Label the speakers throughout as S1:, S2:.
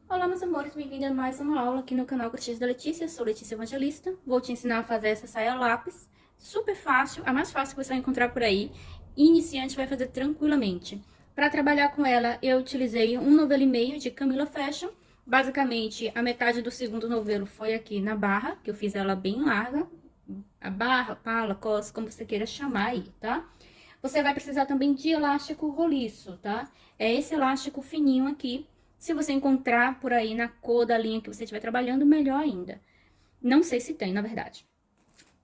S1: Olá, meus amores, bem-vindos a mais uma aula aqui no canal Crochês da Letícia. Sou Letícia Evangelista. Vou te ensinar a fazer essa saia lápis. Super fácil, a mais fácil que você vai encontrar por aí. E iniciante vai fazer tranquilamente. Para trabalhar com ela, eu utilizei um novelo e meio de Camila Fashion. Basicamente, a metade do segundo novelo foi aqui na barra, que eu fiz ela bem larga. A barra, pala, cos, como você queira chamar aí, tá? Você vai precisar também de elástico roliço, tá? É esse elástico fininho aqui. Se você encontrar por aí na cor da linha que você estiver trabalhando, melhor ainda. Não sei se tem, na verdade.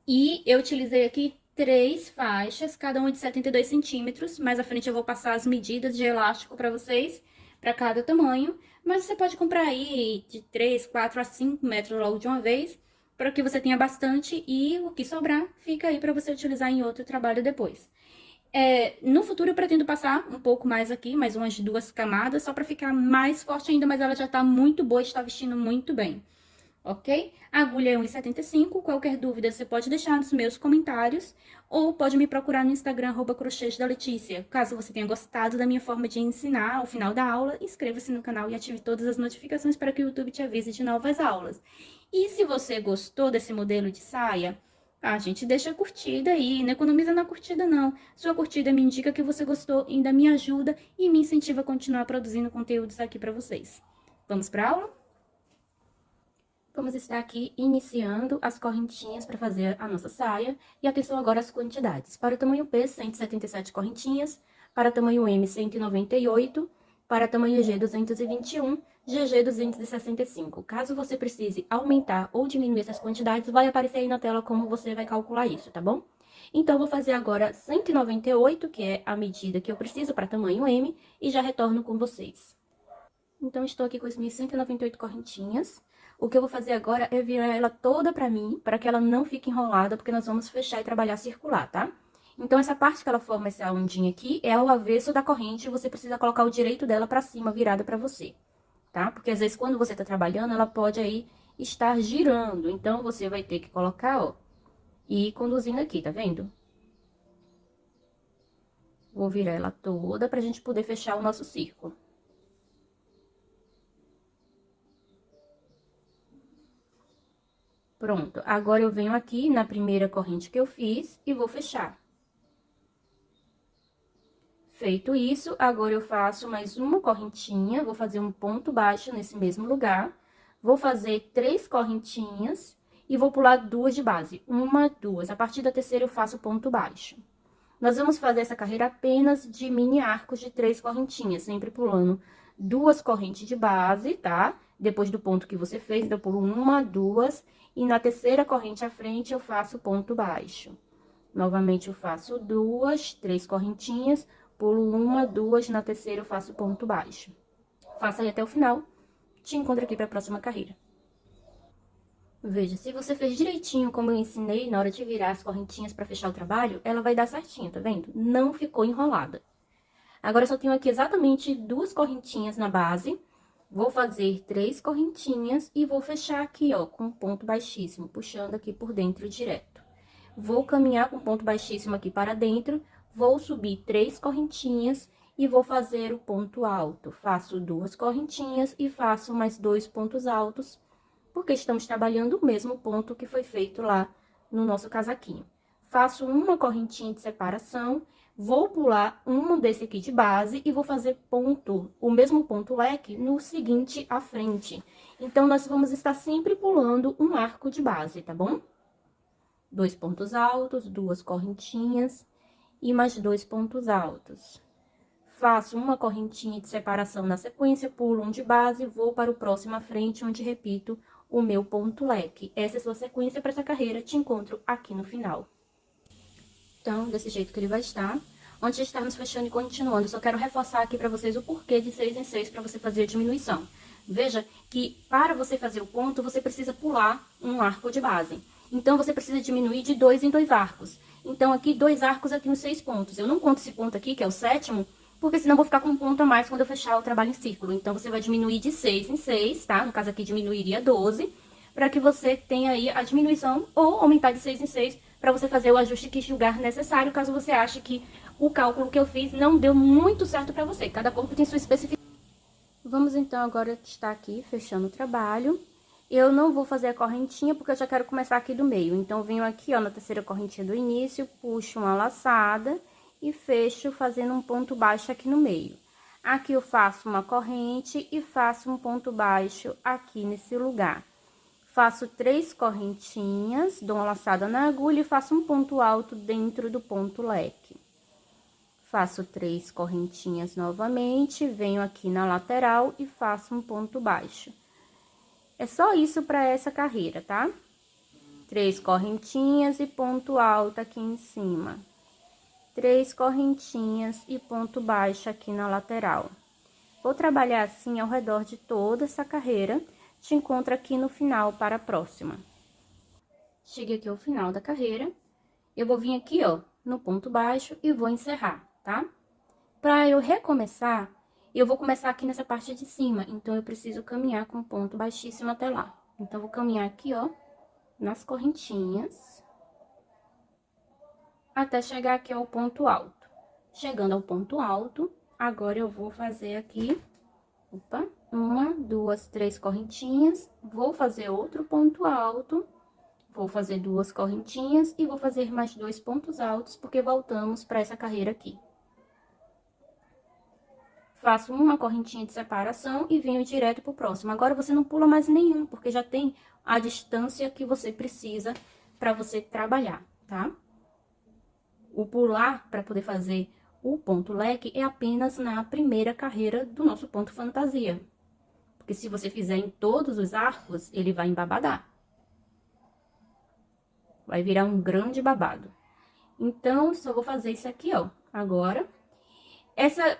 S1: E eu utilizei aqui 3 faixas, cada uma de 72 centímetros. Mais à frente eu vou passar as medidas de elástico para vocês, para cada tamanho. Mas você pode comprar aí de 3, 4 a 5 metros logo de uma vez, para que você tenha bastante e o que sobrar fica aí para você utilizar em outro trabalho depois. No futuro eu pretendo passar um pouco mais aqui, mais umas 2 camadas, só pra ficar mais forte ainda, mas ela já tá muito boa, está vestindo muito bem, ok? A agulha é 1,75, qualquer dúvida você pode deixar nos meus comentários, ou pode me procurar no Instagram, @crochês da Letícia. Caso você tenha gostado da minha forma de ensinar ao final da aula, inscreva-se no canal e ative todas as notificações para que o YouTube te avise de novas aulas. E se você gostou desse modelo de saia, gente, deixa a curtida aí, não economiza na curtida não. Sua curtida me indica que você gostou, ainda me ajuda e me incentiva a continuar produzindo conteúdos aqui para vocês. Vamos para a aula? Vamos estar aqui iniciando as correntinhas para fazer a nossa saia. E atenção agora às quantidades. Para o tamanho P, 177 correntinhas. Para o tamanho M, 198. Para o tamanho G, 221. GG 265. Caso você precise aumentar ou diminuir essas quantidades, vai aparecer aí na tela como você vai calcular isso, tá bom? Então, eu vou fazer agora 198, que é a medida que eu preciso para tamanho M, e já retorno com vocês. Então, estou aqui com as minhas 198 correntinhas. O que eu vou fazer agora é virar ela toda pra mim, para que ela não fique enrolada, porque nós vamos fechar e trabalhar circular, tá? Então, essa parte que ela forma essa ondinha aqui é o avesso da corrente, e você precisa colocar o direito dela pra cima, virada pra você, tá? Porque às vezes quando você tá trabalhando, ela pode aí estar girando. Então, você vai ter que colocar, ó, e ir conduzindo aqui, tá vendo? Vou virar ela toda pra gente poder fechar o nosso círculo. Pronto, agora eu venho aqui na primeira corrente que eu fiz e vou fechar. Feito isso, agora eu faço mais uma correntinha, vou fazer um ponto baixo nesse mesmo lugar. Vou fazer 3 correntinhas e vou pular 2 de base. 1, 2. A partir da terceira eu faço ponto baixo. Nós vamos fazer essa carreira apenas de mini arcos de 3 correntinhas, sempre pulando 2 correntes de base, tá? Depois do ponto que você fez, então eu pulo 1, 2, e na terceira corrente à frente eu faço ponto baixo. Novamente eu faço 2, 3 correntinhas, pulo 1, 2, na terceira eu faço ponto baixo. Faça aí até o final. Te encontro aqui para a próxima carreira. Veja, se você fez direitinho como eu ensinei na hora de virar as correntinhas para fechar o trabalho, ela vai dar certinho, tá vendo? Não ficou enrolada. Agora, eu só tenho aqui exatamente 2 correntinhas na base. Vou fazer 3 correntinhas e vou fechar aqui, ó, com ponto baixíssimo, puxando aqui por dentro direto. Vou caminhar com ponto baixíssimo aqui para dentro, vou subir 3 correntinhas e vou fazer o ponto alto. Faço 2 correntinhas e faço mais 2 pontos altos, porque estamos trabalhando o mesmo ponto que foi feito lá no nosso casaquinho. Faço uma correntinha de separação, vou pular um desse aqui de base e vou fazer ponto, o mesmo ponto leque, no seguinte à frente. Então, nós vamos estar sempre pulando um arco de base, tá bom? 2 pontos altos, 2 correntinhas e mais 2 pontos altos. Faço uma correntinha de separação na sequência, pulo um de base, vou para o próximo à frente, onde repito o meu ponto leque. Essa é a sua sequência para essa carreira, te encontro aqui no final. Então, desse jeito que ele vai estar. Antes de estarmos fechando e continuando, eu só quero reforçar aqui para vocês o porquê de 6 em 6 para você fazer a diminuição. Veja que para você fazer o ponto, você precisa pular um arco de base. Então, você precisa diminuir de 2 em 2 arcos. Então, aqui, 2 arcos aqui nos 6 pontos. Eu não conto esse ponto aqui, que é o 7º, porque senão eu vou ficar com um ponto a mais quando eu fechar o trabalho em círculo. Então, você vai diminuir de 6 em 6, tá? No caso aqui, diminuiria 12, para que você tenha aí a diminuição ou aumentar de 6 em 6, para você fazer o ajuste que julgar necessário, caso você ache que o cálculo que eu fiz não deu muito certo para você. Cada corpo tem sua especificidade. Vamos então agora estar aqui fechando o trabalho. Eu não vou fazer a correntinha porque eu já quero começar aqui do meio. Então, eu venho aqui, ó, na terceira correntinha do início, puxo uma laçada e fecho fazendo um ponto baixo aqui no meio. Aqui eu faço uma corrente e faço um ponto baixo aqui nesse lugar. Faço 3 correntinhas, dou uma laçada na agulha e faço um ponto alto dentro do ponto leque. Faço 3 correntinhas novamente, venho aqui na lateral e faço um ponto baixo. É só isso para essa carreira, tá? 3 correntinhas e ponto alto aqui em cima. 3 correntinhas e ponto baixo aqui na lateral. Vou trabalhar assim ao redor de toda essa carreira. Te encontro aqui no final para a próxima. Cheguei aqui ao final da carreira. Eu vou vir aqui, ó, no ponto baixo e vou encerrar, tá? Para eu recomeçar, eu vou começar aqui nessa parte de cima. Então, eu preciso caminhar com ponto baixíssimo até lá. Então, vou caminhar aqui, ó, nas correntinhas, até chegar aqui ao ponto alto. Chegando ao ponto alto, agora eu vou fazer aqui, opa, 1, 2, 3 correntinhas, vou fazer outro ponto alto, vou fazer 2 correntinhas e vou fazer mais 2 pontos altos, porque voltamos para essa carreira aqui. Faço uma correntinha de separação e venho direto pro próximo. Agora, você não pula mais nenhum, porque já tem a distância que você precisa para você trabalhar, tá? O pular, para poder fazer o ponto leque, é apenas na primeira carreira do nosso ponto fantasia. Porque se você fizer em todos os arcos, ele vai embabadar. Vai virar um grande babado. Então, só vou fazer isso aqui, ó, agora.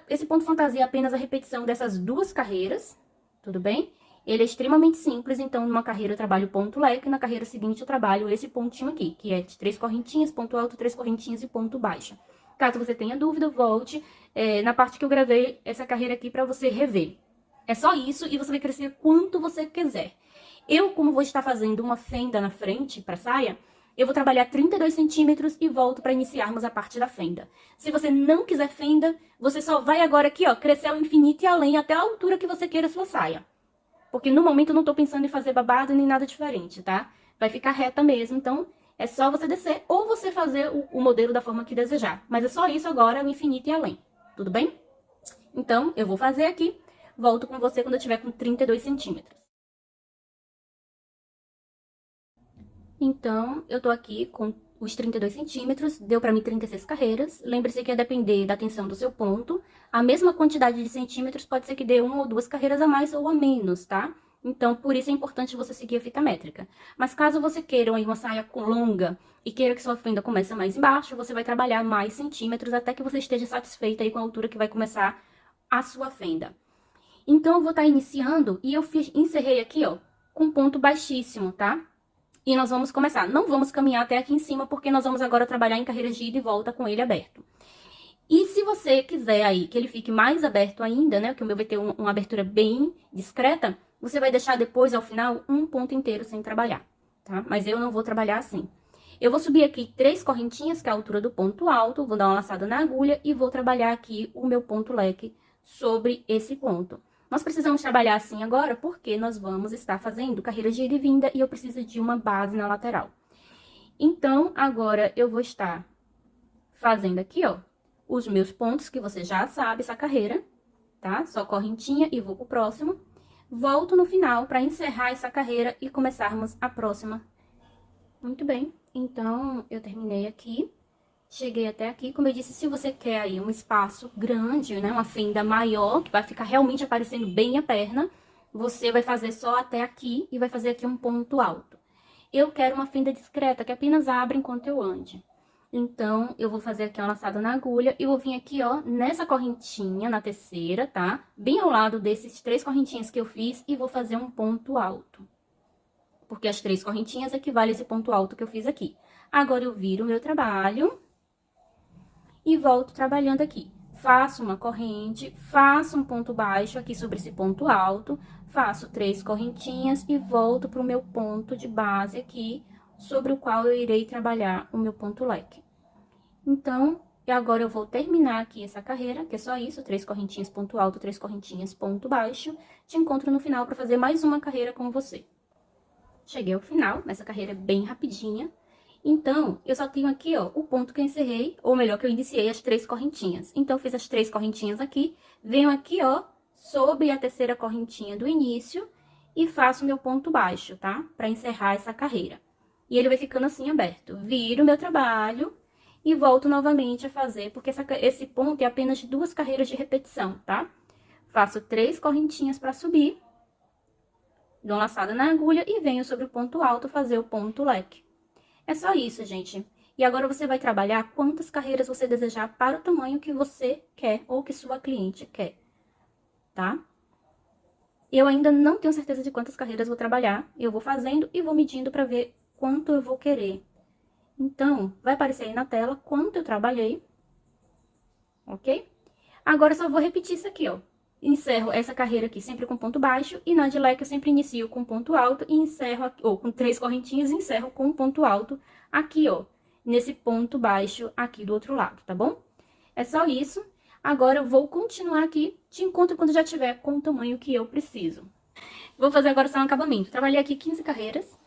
S1: Esse ponto fantasia é apenas a repetição dessas 2 carreiras, tudo bem? Ele é extremamente simples, então, numa carreira eu trabalho ponto leque, na carreira seguinte eu trabalho esse pontinho aqui, que é de 3 correntinhas, ponto alto, 3 correntinhas e ponto baixo. Caso você tenha dúvida, volte na parte que eu gravei essa carreira aqui para você rever. É só isso e você vai crescer quanto você quiser. Eu, como vou estar fazendo uma fenda na frente para a saia, eu vou trabalhar 32 centímetros e volto para iniciarmos a parte da fenda. Se você não quiser fenda, você só vai agora aqui, ó, crescer ao infinito e além, até a altura que você queira a sua saia. Porque no momento eu não tô pensando em fazer babado nem nada diferente, tá? Vai ficar reta mesmo, então é só você descer ou você fazer o modelo da forma que desejar. Mas é só isso agora, o infinito e além, tudo bem? Então, eu vou fazer aqui, volto com você quando eu tiver com 32 centímetros. Então, eu tô aqui com os 32 centímetros, deu pra mim 36 carreiras. Lembre-se que ia depender da tensão do seu ponto. A mesma quantidade de centímetros pode ser que dê 1 ou 2 carreiras a mais ou a menos, tá? Então, por isso é importante você seguir a fita métrica. Mas caso você queira uma saia longa e queira que sua fenda comece mais embaixo, você vai trabalhar mais centímetros até que você esteja satisfeita aí com a altura que vai começar a sua fenda. Então, eu vou estar iniciando e eu encerrei aqui, ó, com ponto baixíssimo, tá? E nós vamos começar. Não vamos caminhar até aqui em cima, porque nós vamos agora trabalhar em carreiras de ida e volta com ele aberto. E se você quiser aí que ele fique mais aberto ainda, né, que o meu vai ter uma abertura bem discreta, você vai deixar depois, ao final, um ponto inteiro sem trabalhar, tá? Mas eu não vou trabalhar assim. Eu vou subir aqui 3 correntinhas, que é a altura do ponto alto, vou dar uma laçada na agulha e vou trabalhar aqui o meu ponto leque sobre esse ponto. Nós precisamos trabalhar assim agora porque nós vamos estar fazendo carreira de ida e vinda e eu preciso de uma base na lateral. Então, agora eu vou estar fazendo aqui, ó, os meus pontos, que você já sabe, essa carreira, tá? Só correntinha e vou pro próximo. Volto no final para encerrar essa carreira e começarmos a próxima. Muito bem, então eu terminei aqui. Cheguei até aqui, como eu disse, se você quer aí um espaço grande, né, uma fenda maior, que vai ficar realmente aparecendo bem a perna, você vai fazer só até aqui e vai fazer aqui um ponto alto. Eu quero uma fenda discreta, que apenas abre enquanto eu ande. Então, eu vou fazer aqui uma laçada na agulha e vou vir aqui, ó, nessa correntinha, na terceira, tá? Bem ao lado desses 3 correntinhas que eu fiz e vou fazer um ponto alto. Porque as 3 correntinhas equivalem a esse ponto alto que eu fiz aqui. Agora, eu viro o meu trabalho e volto trabalhando aqui. Faço uma corrente, faço um ponto baixo aqui sobre esse ponto alto, faço 3 correntinhas e volto para o meu ponto de base aqui, sobre o qual eu irei trabalhar o meu ponto leque. Então, e agora eu vou terminar aqui essa carreira, que é só isso, 3 correntinhas, ponto alto, 3 correntinhas, ponto baixo. Te encontro no final para fazer mais uma carreira com você. Cheguei ao final, essa carreira é bem rapidinha. Então, eu só tenho aqui, ó, o ponto que eu encerrei, ou melhor, que eu iniciei as 3 correntinhas. Então, eu fiz as 3 correntinhas aqui, venho aqui, ó, sobre a terceira correntinha do início e faço meu ponto baixo, tá? Para encerrar essa carreira. E ele vai ficando assim aberto. Viro o meu trabalho e volto novamente a fazer, porque esse ponto é apenas de 2 carreiras de repetição, tá? Faço 3 correntinhas para subir, dou uma laçada na agulha e venho sobre o ponto alto fazer o ponto leque. É só isso, gente. E agora você vai trabalhar quantas carreiras você desejar para o tamanho que você quer ou que sua cliente quer, tá? Eu ainda não tenho certeza de quantas carreiras vou trabalhar. Eu vou fazendo e vou medindo para ver quanto eu vou querer. Então, vai aparecer aí na tela quanto eu trabalhei, ok? Agora, eu só vou repetir isso aqui, ó. Encerro essa carreira aqui sempre com ponto baixo, e na de leque eu sempre inicio com ponto alto e encerro, aqui, ou com 3 correntinhas, e encerro com um ponto alto aqui, ó, nesse ponto baixo aqui do outro lado, tá bom? É só isso. Agora, eu vou continuar aqui, te encontro quando já tiver com o tamanho que eu preciso. Vou fazer agora só um acabamento. Trabalhei aqui 15 carreiras,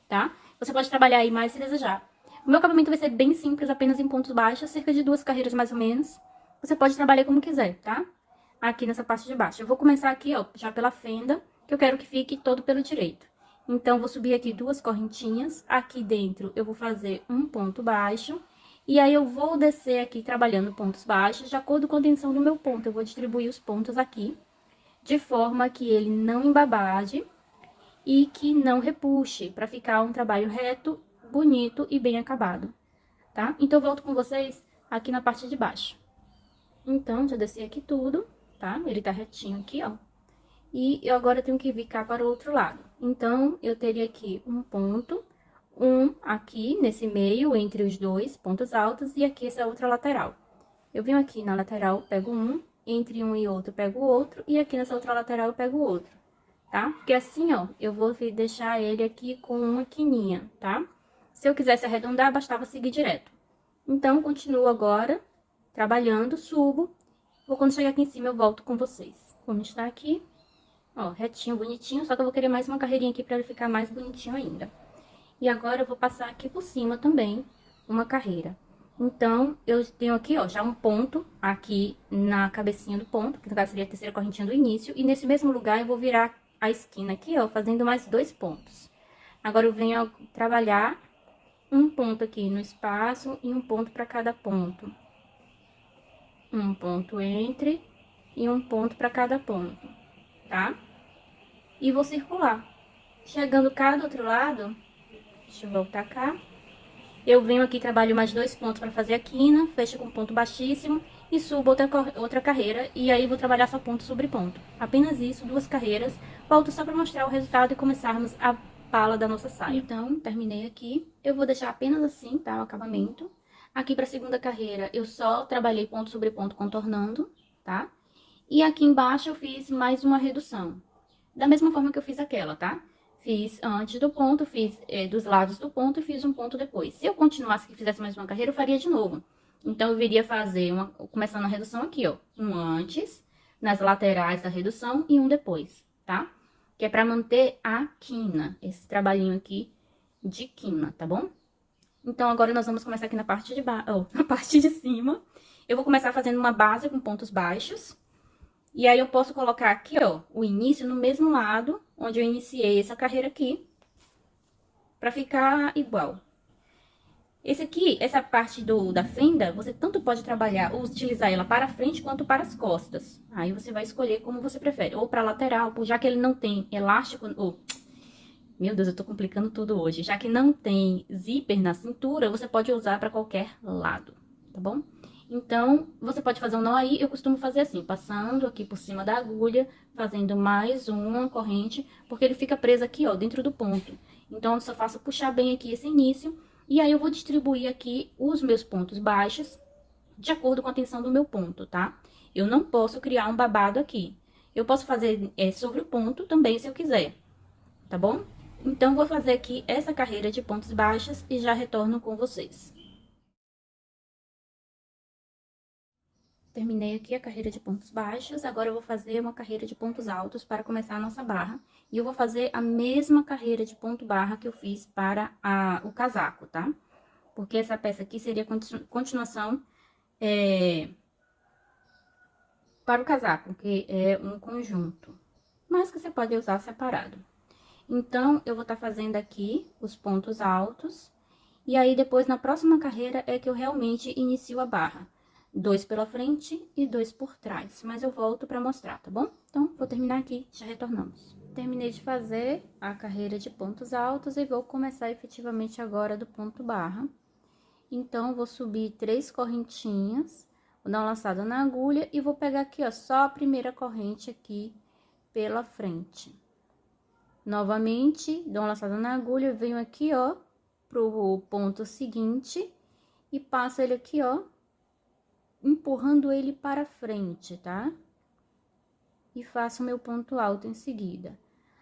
S1: tá? Você pode trabalhar aí mais se desejar. O meu acabamento vai ser bem simples, apenas em pontos baixos, cerca de 2 carreiras mais ou menos. Você pode trabalhar como quiser, tá? Aqui nessa parte de baixo. Eu vou começar aqui, ó, já pela fenda, que eu quero que fique todo pelo direito. Então, vou subir aqui 2 correntinhas. Aqui dentro, eu vou fazer um ponto baixo. E aí, eu vou descer aqui trabalhando pontos baixos, de acordo com a tensão do meu ponto. Eu vou distribuir os pontos aqui, de forma que ele não embabade e que não repuxe, para ficar um trabalho reto, bonito e bem acabado, tá? Então, eu volto com vocês aqui na parte de baixo. Então, já desci aqui tudo, tá? Ele tá retinho aqui, ó. E eu agora tenho que vir cá para o outro lado. Então, eu teria aqui um ponto, um aqui nesse meio, entre os 2 pontos altos, e aqui essa outra lateral. Eu venho aqui na lateral, pego um, entre um e outro, pego o outro, e aqui nessa outra lateral eu pego o outro, tá? Porque assim, ó, eu vou deixar ele aqui com uma quininha, tá? Se eu quisesse arredondar, bastava seguir direto. Então, continuo agora trabalhando, subo. Quando chegar aqui em cima, eu volto com vocês. Como está aqui, ó, retinho, bonitinho. Só que eu vou querer mais uma carreirinha aqui pra ele ficar mais bonitinho ainda. E agora, eu vou passar aqui por cima também uma carreira. Então, eu tenho aqui, ó, já um ponto aqui na cabecinha do ponto, que no caso seria a terceira correntinha do início. E nesse mesmo lugar, eu vou virar a esquina aqui, ó, fazendo mais 2 pontos. Agora, eu venho trabalhar um ponto aqui no espaço e um ponto para cada ponto. Um ponto entre e um ponto para cada ponto, tá? E vou circular. Chegando cá do outro lado, deixa eu voltar cá. Eu venho aqui, trabalho mais 2 pontos para fazer a quina, fecho com ponto baixíssimo e subo outra carreira. E aí, vou trabalhar só ponto sobre ponto. Apenas isso, 2 carreiras. Volto só para mostrar o resultado e começarmos a pala da nossa saia. Então, terminei aqui. Eu vou deixar apenas assim, tá? O acabamento. Aqui para a segunda carreira, eu só trabalhei ponto sobre ponto contornando, tá? E aqui embaixo eu fiz mais uma redução. Da mesma forma que eu fiz aquela, tá? Fiz antes do ponto, fiz dos lados do ponto e fiz um ponto depois. Se eu continuasse e fizesse mais uma carreira, eu faria de novo. Então, eu viria fazer começando a redução aqui, ó. Um antes, nas laterais da redução e um depois, tá? Que é pra manter a quina, esse trabalhinho aqui de quina, tá bom? Então, agora nós vamos começar aqui na parte na parte de cima. Eu vou começar fazendo uma base com pontos baixos. E aí, eu posso colocar aqui, ó, o início no mesmo lado onde eu iniciei essa carreira aqui, pra ficar igual. Esse aqui, essa parte da fenda, você tanto pode trabalhar ou utilizar ela para frente quanto para as costas. Aí, você vai escolher como você prefere. Ou pra lateral, já que ele não tem elástico, ou Meu Deus, eu tô complicando tudo hoje. Já que não tem zíper na cintura, você pode usar para qualquer lado, tá bom? Então, você pode fazer um nó aí, eu costumo fazer assim, passando aqui por cima da agulha, fazendo mais uma corrente, porque ele fica preso aqui, ó, dentro do ponto. Então, eu só faço puxar bem aqui esse início, e aí eu vou distribuir aqui os meus pontos baixos, de acordo com a tensão do meu ponto, tá? Eu não posso criar um babado aqui. Eu posso fazer sobre o ponto também, se eu quiser, tá bom? Então, vou fazer aqui essa carreira de pontos baixos e já retorno com vocês. Terminei aqui a carreira de pontos baixos, agora eu vou fazer uma carreira de pontos altos para começar a nossa barra. E eu vou fazer a mesma carreira de ponto barra que eu fiz para o casaco, tá? Porque essa peça aqui seria continuação para o casaco, que é um conjunto, mas que você pode usar separado. Então, eu vou estar fazendo aqui os pontos altos, e aí depois na próxima carreira é que eu realmente inicio a barra. 2 pela frente e 2 por trás, mas eu volto para mostrar, tá bom? Então, vou terminar aqui, já retornamos. Terminei de fazer a carreira de pontos altos e vou começar efetivamente agora do ponto barra. Então, vou subir 3 correntinhas, vou dar uma laçada na agulha e vou pegar aqui, ó, só a primeira corrente aqui pela frente. Novamente, dou uma laçada na agulha, venho aqui, ó, pro ponto seguinte e passo ele aqui, ó, empurrando ele para frente, tá? E faço meu ponto alto em seguida.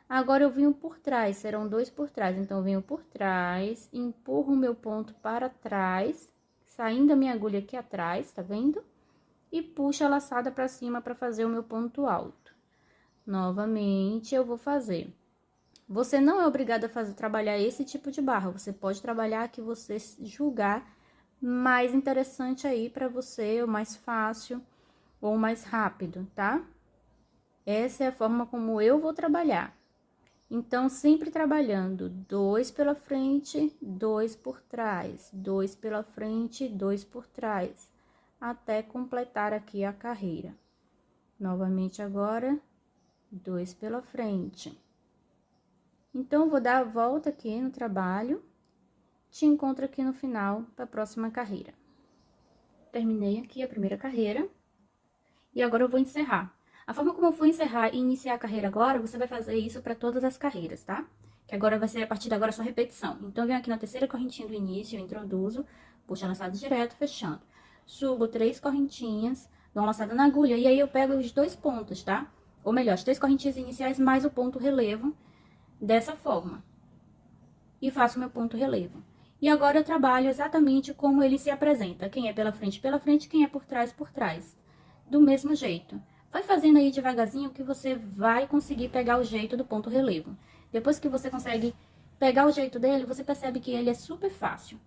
S1: Agora, eu venho por trás, serão 2 por trás, então, eu venho por trás, empurro o meu ponto para trás, saindo a minha agulha aqui atrás, tá vendo? E puxo a laçada para cima para fazer o meu ponto alto. Novamente, eu vou fazer. Você não é obrigado a trabalhar esse tipo de barra, você pode trabalhar a que você julgar mais interessante aí para você, ou mais fácil, ou mais rápido, tá? Essa é a forma como eu vou trabalhar. Então, sempre trabalhando 2 pela frente, 2 por trás, 2 pela frente, 2 por trás, até completar aqui a carreira. Novamente agora, 2 pela frente. Então, vou dar a volta aqui no trabalho, te encontro aqui no final da próxima carreira. Terminei aqui a primeira carreira, e agora eu vou encerrar. A forma como eu vou encerrar e iniciar a carreira agora, você vai fazer isso para todas as carreiras, tá? Que agora vai ser, a partir de agora, só repetição. Então, eu venho aqui na terceira correntinha do início, eu introduzo, puxo a laçada direto, fechando. Subo 3 correntinhas, dou uma laçada na agulha, e aí eu pego os 2 pontos, tá? Ou melhor, as 3 correntinhas iniciais mais o ponto relevo, dessa forma. E faço meu ponto relevo. E agora eu trabalho exatamente como ele se apresenta. Quem é pela frente, quem é por trás. Do mesmo jeito. Vai fazendo aí devagarzinho que você vai conseguir pegar o jeito do ponto relevo. Depois que você consegue pegar o jeito dele, você percebe que ele é super fácil.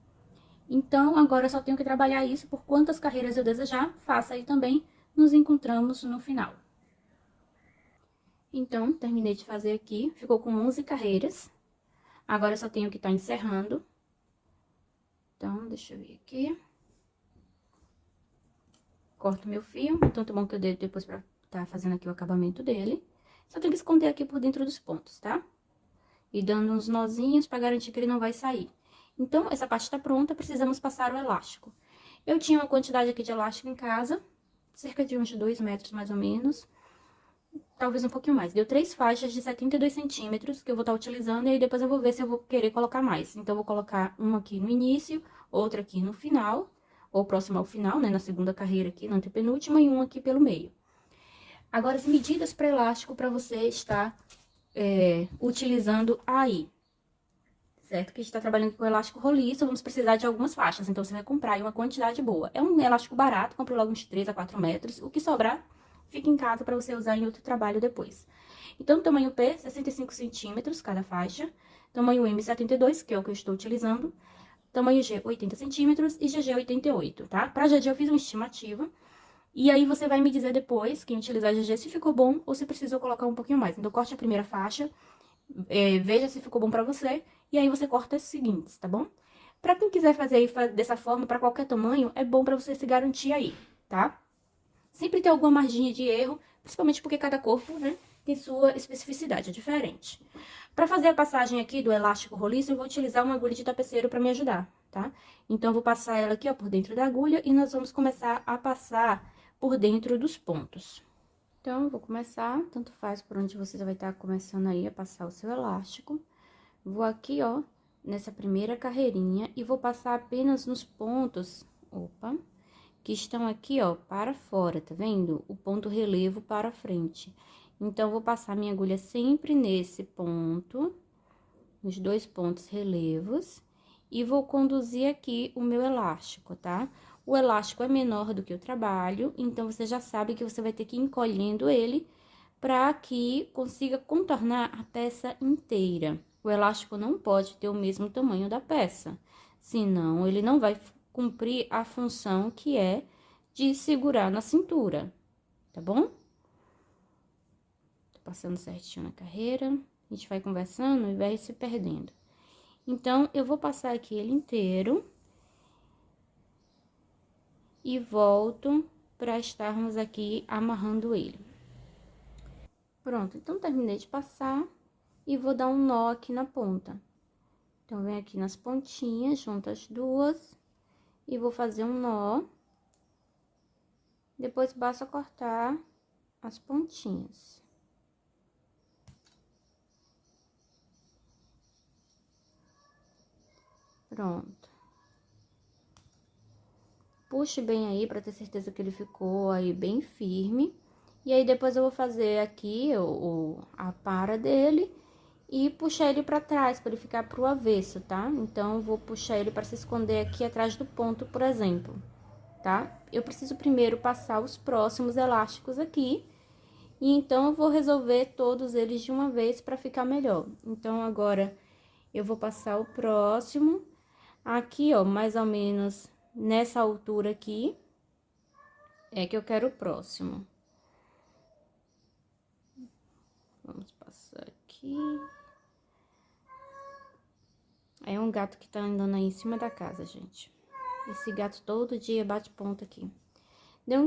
S1: Então, agora eu só tenho que trabalhar isso por quantas carreiras eu desejar. Faça aí também. Nos encontramos no final. Então, terminei de fazer aqui. Ficou com 11 carreiras. Agora eu só tenho que estar encerrando. Então, deixa eu ver aqui. Corto meu fio, tanto bom que eu dei depois pra tá fazendo aqui o acabamento dele. Só tem que esconder aqui por dentro dos pontos, tá? E dando uns nozinhos pra garantir que ele não vai sair. Então, essa parte tá pronta, precisamos passar o elástico. Eu tinha uma quantidade aqui de elástico em casa, cerca de uns 2 metros mais ou menos. Talvez um pouquinho mais. Deu 3 faixas de 72 centímetros que eu vou estar utilizando, e aí depois eu vou ver se eu vou querer colocar mais. Então, eu vou colocar uma aqui no início, outra aqui no final, ou próximo ao final, né, na segunda carreira aqui, na antepenúltima, e uma aqui pelo meio. Agora, as medidas para elástico para você estar utilizando aí, certo? Que a gente tá trabalhando com elástico roliço, vamos precisar de algumas faixas, então você vai comprar aí uma quantidade boa. É um elástico barato, compre logo uns 3 a 4 metros, o que sobrar, fica em casa para você usar em outro trabalho depois. Então, tamanho P, 65 centímetros cada faixa, tamanho M, 72, que é o que eu estou utilizando, tamanho G, 80 centímetros e GG, 88, tá? Pra GG eu fiz uma estimativa, e aí você vai me dizer depois, quem utilizar GG, se ficou bom ou se precisou colocar um pouquinho mais. Então, corte a primeira faixa, veja se ficou bom pra você, e aí você corta as seguintes, tá bom? Pra quem quiser fazer aí dessa forma, pra qualquer tamanho, é bom pra você se garantir aí, tá? Sempre tem alguma margem de erro, principalmente porque cada corpo, né, tem sua especificidade, é diferente. Para fazer a passagem aqui do elástico roliço, eu vou utilizar uma agulha de tapeceiro para me ajudar, tá? Então, eu vou passar ela aqui, ó, por dentro da agulha e nós vamos começar a passar por dentro dos pontos. Então, eu vou começar, tanto faz por onde você vai estar começando aí a passar o seu elástico. Vou aqui, ó, nessa primeira carreirinha e vou passar apenas nos pontos, opa, que estão aqui, ó, para fora, tá vendo? O ponto relevo para frente. Então, vou passar minha agulha sempre nesse ponto, nos dois pontos relevos, e vou conduzir aqui o meu elástico, tá? O elástico é menor do que o trabalho, então, você já sabe que você vai ter que ir encolhendo ele para que consiga contornar a peça inteira. O elástico não pode ter o mesmo tamanho da peça, senão ele não vai cumprir a função que é de segurar na cintura, tá bom? Tô passando certinho na carreira, a gente vai conversando e vai se perdendo. Então, eu vou passar aqui ele inteiro e volto para estarmos aqui amarrando ele. Pronto, então, terminei de passar e vou dar um nó aqui na ponta. Então, venho aqui nas pontinhas, junto as duas, e vou fazer um nó. Depois, basta cortar as pontinhas. Pronto. Puxe bem aí, pra ter certeza que ele ficou aí bem firme. E aí, depois eu vou fazer aqui a para dele e puxar ele pra trás, pra ele ficar pro avesso, tá? Então, eu vou puxar ele pra se esconder aqui atrás do ponto, por exemplo, tá? Eu preciso primeiro passar os próximos elásticos aqui, e então, eu vou resolver todos eles de uma vez pra ficar melhor. Então, agora, eu vou passar o próximo, aqui, ó, mais ou menos nessa altura aqui, é que eu quero o próximo. Vamos passar aqui. É um gato que tá andando aí em cima da casa, gente. Esse gato todo dia bate ponta aqui.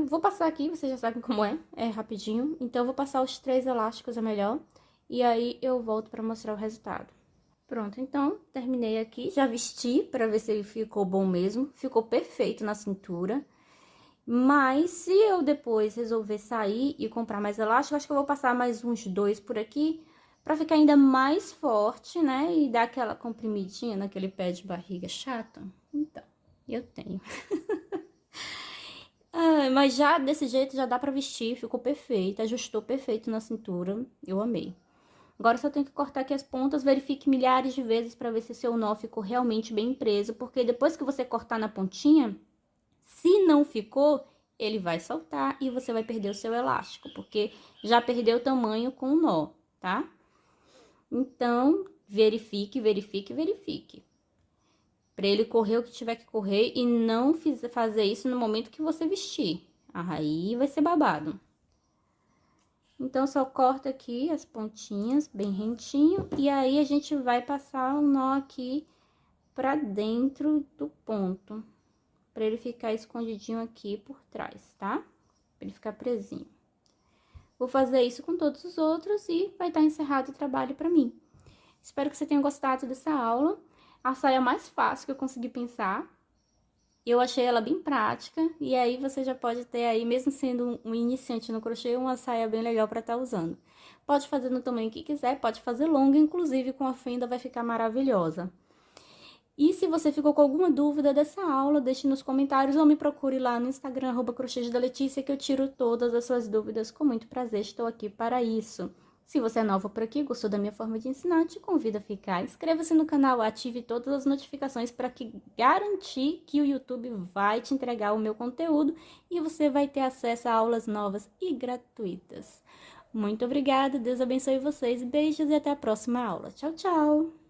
S1: Vou passar aqui, vocês já sabem como é rapidinho. Então, eu vou passar os 3 elásticos, é melhor. E aí, eu volto pra mostrar o resultado. Pronto, então, terminei aqui. Já vesti pra ver se ele ficou bom mesmo. Ficou perfeito na cintura. Mas, se eu depois resolver sair e comprar mais elástico, acho que eu vou passar mais uns 2 por aqui, pra ficar ainda mais forte, né? E dar aquela comprimidinha naquele pé de barriga chato. Então, eu tenho. Mas já desse jeito já dá pra vestir, ficou perfeito, ajustou perfeito na cintura, eu amei. Agora, só tenho que cortar aqui as pontas, verifique milhares de vezes pra ver se seu nó ficou realmente bem preso, porque depois que você cortar na pontinha, se não ficou, ele vai soltar e você vai perder o seu elástico, porque já perdeu o tamanho com o nó, tá? Então, verifique, verifique, verifique. Pra ele correr o que tiver que correr e não fazer isso no momento que você vestir. Aí vai ser babado. Então, só corta aqui as pontinhas bem rentinho e aí a gente vai passar o nó aqui pra dentro do ponto. Pra ele ficar escondidinho aqui por trás, tá? Pra ele ficar presinho. Vou fazer isso com todos os outros e vai estar encerrado o trabalho pra mim. Espero que você tenha gostado dessa aula. A saia mais fácil que eu consegui pensar. Eu achei ela bem prática. E aí, você já pode ter aí, mesmo sendo um iniciante no crochê, uma saia bem legal pra estar usando. Pode fazer no tamanho que quiser, pode fazer longa, inclusive com a fenda vai ficar maravilhosa. E se você ficou com alguma dúvida dessa aula, deixe nos comentários ou me procure lá no Instagram, @crochêsdaletícia, que eu tiro todas as suas dúvidas com muito prazer, estou aqui para isso. Se você é nova por aqui, gostou da minha forma de ensinar, te convido a ficar. Inscreva-se no canal, ative todas as notificações para garantir que o YouTube vai te entregar o meu conteúdo e você vai ter acesso a aulas novas e gratuitas. Muito obrigada, Deus abençoe vocês, beijos e até a próxima aula. Tchau, tchau!